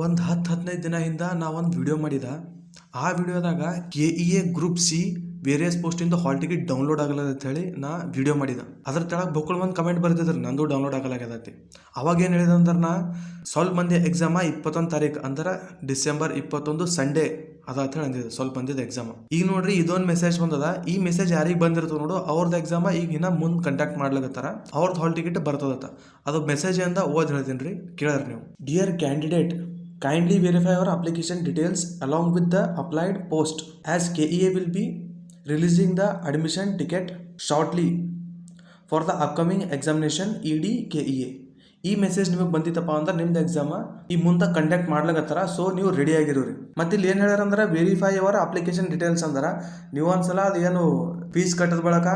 ಒಂದು 10-15 ದಿನ ಹಿಂದೆ ನಾ ಒಂದು ವಿಡಿಯೋ ಮಾಡಿದ. ಆ ವಿಡಿಯೋದಾಗ KEA ಗ್ರೂಪ್ ಸಿ ವೇರಿಯಸ್ ಪೋಸ್ಟಿಂದ ಹಾಲ್ ಟಿಕೆಟ್ ಡೌನ್ಲೋಡ್ ಆಗಲ್ಲ ಅಂತ ಹೇಳಿ ನಾ ವಿಡಿಯೋ ಮಾಡಿದ. ಅದ್ರ ತೆಳಗೆ ಬೊಕ್ಕಳು ಒಂದು ಕಮೆಂಟ್ ಬರ್ತಿದ್ರು, ನಂದು ಡೌನ್ಲೋಡ್ ಆಗಲಾಗ್ಯದತಿ. ಅವಾಗ ಏನು ಹೇಳಿದೆ ಅಂದ್ರೆ, ನಾ ಸ್ವಲ್ಪ ಮಂದಿ ಎಕ್ಸಾಮ 21 ತಾರೀಕು ಅಂದ್ರೆ ಡಿಸೆಂಬರ್ 21 ಸಂಡೇ ಅದ ಅಂತ ಹೇಳಿ ಅಂದಿದ್ದು. ಸ್ವಲ್ಪ ಮಂದಿದ ಎಕ್ಸಾಮ್. ಈಗ ನೋಡ್ರಿ, ಇದೊಂದು ಮೆಸೇಜ್ ಬಂದದ. ಈ ಮೆಸೇಜ್ ಯಾರಿಗೆ ಬಂದಿರ್ತದೆ ನೋಡು, ಅವ್ರದ್ದು ಎಕ್ಸಾಮ ಈಗ ಇನ್ನ ಮುಂದೆ ಕಂಡಕ್ಟ್ ಮಾಡ್ಲಾಗತ್ತಾರ. ಅವ್ರದ್ದು ಹಾಲ್ ಟಿಕೆಟ್ ಬರ್ತದತ್ತ. ಅದು ಮೆಸೇಜ್ ಅಂತ ಓದ್ ಹೇಳ್ತೀನಿ ರೀ, ಕೇಳ್ರಿ ನೀವು. Dear candidate, kindly verify your application details along with the applied post, as KEA will be releasing the admission ticket shortly for the upcoming examination ED KEA. ಈ message ನಿಮಗೆ ಬಂದಿತ್ತಪ್ಪ ಅಂದ್ರೆ ನಿಮ್ದು ಎಕ್ಸಾಮ ಈ ಮುಂದೆ ಕಂಡಕ್ಟ್ ಮಾಡ್ಲಾಗತ್ತಾರ. ಸೊ ನೀವು ready ಆಗಿರೋರಿ. ಮತ್ತೆ ಇಲ್ಲಿ ಏನು ಹೇಳ್ಯಾರಂದ್ರೆ, ವೆರಿಫೈ ಯುವರ್ ಅಪ್ಲಿಕೇಶನ್ ಡೀಟೇಲ್ಸ್ ಅಂದ್ರೆ, ನೀವು ಒಂದ್ಸಲ ಅದೇನು ಫೀಸ್ ಕಟ್ಟದ ಬಳಕ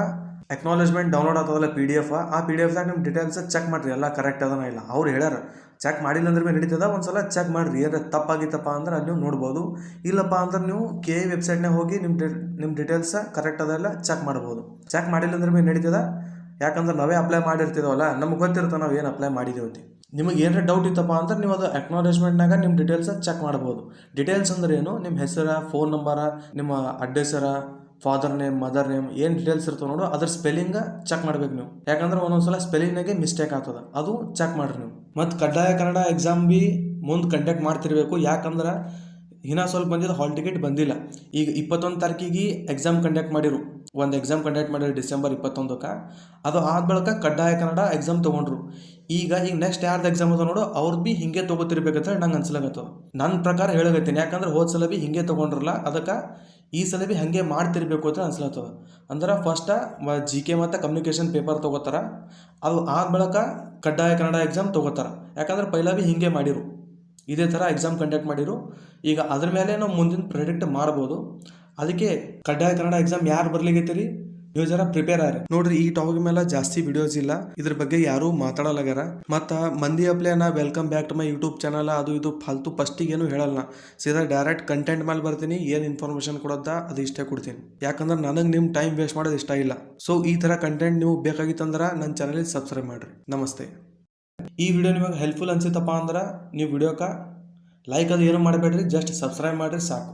ಅಕ್ನಾಲೇಜ್ಮೆಂಟ್ ಡೌನ್ಲೋಡ್ ಆಗ್ತದಲ್ಲ PDF, ಆ PDF ನಿಮ್ಮ ಡೀಟೇಲ್ಸ್ ಚೆಕ್ ಮಾಡಿರಿ, ಎಲ್ಲ ಕರೆಕ್ಟ್ ಅದನ್ನ ಇಲ್ಲ. ಅವ್ರು ಹೇಳ್ಯಾರ ಚೆಕ್ ಮಾಡಿಲ್ಲ ಅಂದ್ರೆ ನಡೀತದ, ಒಂದ್ಸಲ ಚೆಕ್ ಮಾಡಿರಿ. ಏನಾರ ತಪ್ಪಾಗಿತ್ತಪ್ಪ ಅಂದ್ರೆ ಅಲ್ಲಿ ನೀವು ನೋಡ್ಬೋದು. ಇಲ್ಲಪ್ಪ ಅಂದ್ರೆ ನೀವು KE ವೆಬ್ಸೈಟ್ನಾಗ ಹೋಗಿ ನಿಮ್ಮ ಡೀಟೇಲ್ಸ್ ಕರೆಕ್ಟ್ ಅದೆಲ್ಲ ಚೆಕ್ ಮಾಡ್ಬೋದು. ಚೆಕ್ ಮಾಡಿಲ್ಲ ಅಂದ್ರೆ ನಡೀತದ. ಯಾಕಂದ್ರೆ ನಾವೇ ಅಪ್ಲೈ ಮಾಡಿರ್ತೀವಲ್ಲ, ನಮ್ಗೆ ಗೊತ್ತಿರುತ್ತೆ ನಾವು ಏನು ಅಪ್ಲೈ ಮಾಡಿದ್ದೀವಿ. ನಿಮಗೆ ಏನಾರ ಡೌಟ್ ಇತ್ತಪ್ಪ ಅಂದ್ರೆ ನೀವು ಅದು ಅಕ್ನಾಲೇಜ್ಮೆಂಟ್ನಾಗ ನಿಮ್ಮ ಡೀಟೇಲ್ಸ್ ಚೆಕ್ ಮಾಡ್ಬೋದು. ಡೀಟೇಲ್ಸ್ ಅಂದ್ರೆ ಏನು, ನಿಮ್ಮ ಹೆಸರ, ಫೋನ್ ನಂಬರ, ನಿಮ್ಮ ಅಡ್ರೆಸರ, ಫಾದರ್ ನೇಮ್, ಮದರ್ ನೇಮ್, ಏನು ಡೀಟೇಲ್ಸ್ ಇರ್ತವೆ ನೋಡು, ಅದ್ರ ಸ್ಪೆಲ್ಲಿಂಗ್ ಚೆಕ್ ಮಾಡ್ಬೇಕು ನೀವು. ಯಾಕಂದ್ರೆ ಒಂದೊಂದ್ಸಲ ಸ್ಪೆಲ್ಲಿಂಗ್ನಾಗೆ ಮಿಸ್ಟೇಕ್ ಆಗ್ತದೆ, ಅದು ಚೆಕ್ ಮಾಡ್ರಿ ನೀವು. ಮತ್ತು ಕಡ್ಡಾಯ ಕನ್ನಡ ಎಕ್ಸಾಮ್ ಬಿ ಮುಂದೆ ಕಂಡಕ್ಟ್ ಮಾಡ್ತಿರ್ಬೇಕು. ಯಾಕಂದ್ರೆ ಇನ್ನೂ ಸ್ವಲ್ಪ ಬಂದಿದ್ದು ಹಾಲ್ ಟಿಕೆಟ್ ಬಂದಿಲ್ಲ. ಈಗ 21 ತಾರೀಕಿಗೆ ಎಕ್ಸಾಮ್ ಕಂಡಕ್ಟ್ ಮಾಡಿರು. ಒಂದು ಎಕ್ಸಾಮ್ ಕಂಡಕ್ಟ್ ಮಾಡಿರು ಡಿಸೆಂಬರ್ 21ಕ್ಕೆ. ಅದು ಆದ ಬಳಿಕ ಕಡ್ಡಾಯ ಕನ್ನಡ ಎಕ್ಸಾಮ್ ತೊಗೊಂಡ್ರು. ಈಗ ನೆಕ್ಸ್ಟ್ ಯಾರ್ದು ಎಕ್ಸಾಮ್ ಅದ ನೋಡು, ಅವ್ರದ್ದು ಬಿ ಹಿಂಗೆ ತೊಗೋತಿರ್ಬೇಕಂತ ಹೇಳಿ ನಂಗೆ ಅನ್ಸ್ಲಾಗತ್ತವ. ನನ್ನ ಪ್ರಕಾರ ಹೇಳಕತ್ತೀನಿ. ಯಾಕಂದ್ರೆ ಹೋದ ಸಲ ಬಿ ಹಿಂಗೆ ತೊಗೊಂಡ್ರಲ್ಲ, ಅದಕ್ಕೆ ಈ ಸಲ ಬಿ ಹಾಗೆ ಮಾಡ್ತಿರ್ಬೇಕು ಅಂತ ಅನ್ಸ್ಲತ್ತದ. ಅಂದ್ರೆ ಫಸ್ಟ GK ಮತ್ತು ಕಮ್ಯುನಿಕೇಷನ್ ಪೇಪರ್ ತೊಗೋತಾರ. ಅದು ಆದ ಬಳಿಕ ಕಡ್ಡಾಯ ಕನ್ನಡ ಎಕ್ಸಾಮ್ ತೊಗೋತಾರ. ಯಾಕಂದ್ರೆ ಪೈಲ ಬಿ ಹಿಂಗೆ ಮಾಡಿರು, ಇದೇ ಥರ ಎಕ್ಸಾಮ್ ಕಂಡಕ್ಟ್ ಮಾಡಿರು. ಈಗ ಅದ್ರ ಮೇಲೆ ನಾವು ಮುಂದಿನ ಪ್ರೆಡಿಕ್ಟ್ ಮಾಡ್ಬೋದು. ಅದಕ್ಕೆ ಕಡ್ಡಾಯ ಕನ್ನಡ ಎಕ್ಸಾಮ್ ಯಾರು ಬರ್ಲಿಕ್ಕೈತಿರಿ, ನೀವು ಜರ ಪ್ರಿಪೇರ್ ಆಗ್ರಿ. ನೋಡ್ರಿ, ಈ ಟಾಪಿಕ್ ಮೇಲೆ ಜಾಸ್ತಿ ವಿಡಿಯೋಸ್ ಇಲ್ಲ, ಇದ್ರ ಬಗ್ಗೆ ಯಾರೂ ಮಾತಾಡಲಾಗ್ಯಾರ. ಮತ್ತು ಮಂದಿ ಅಪ್ಲೇನ welcome back to my YouTube channel, ಅದು ಇದು ಫಾಲ್ತು ಫಸ್ಟಿಗೆ ಏನು ಹೇಳಲ್ಲ. ಸೀದಾ ಡೈರೆಕ್ಟ್ ಕಂಟೆಂಟ್ ಮೇಲೆ ಬರ್ತೀನಿ. ಏನು ಇನ್ಫಾರ್ಮೇಷನ್ ಕೊಡೋದ ಅದು ಇಷ್ಟೇ ಕೊಡ್ತೀನಿ. ಯಾಕಂದ್ರೆ ನನಗೆ ನಿಮ್ಮ ಟೈಮ್ ವೇಸ್ಟ್ ಮಾಡೋದು ಇಷ್ಟ ಇಲ್ಲ. ಸೊ ಈ ಥರ ಕಂಟೆಂಟ್ ನೀವು ಬೇಕಾಗಿತ್ತಂದ್ರೆ ನನ್ನ ಚಾನಲಿಗೆ ಸಬ್ಸ್ಕ್ರೈಬ್ ಮಾಡಿರಿ. ನಮಸ್ತೆ. ಈ ವಿಡಿಯೋ ನಿಮಗೆ ಹೆಲ್ಪ್ಫುಲ್ ಅನ್ಸಿತ್ತಪ್ಪ ಅಂದ್ರೆ ನೀವು ವಿಡಿಯೋಕ್ಕೆ ಲೈಕ್ ಅದು ಏನು ಮಾಡಬೇಡ್ರಿ, ಜಸ್ಟ್ ಸಬ್ಸ್ಕ್ರೈಬ್ ಮಾಡಿರಿ ಸಾಕು.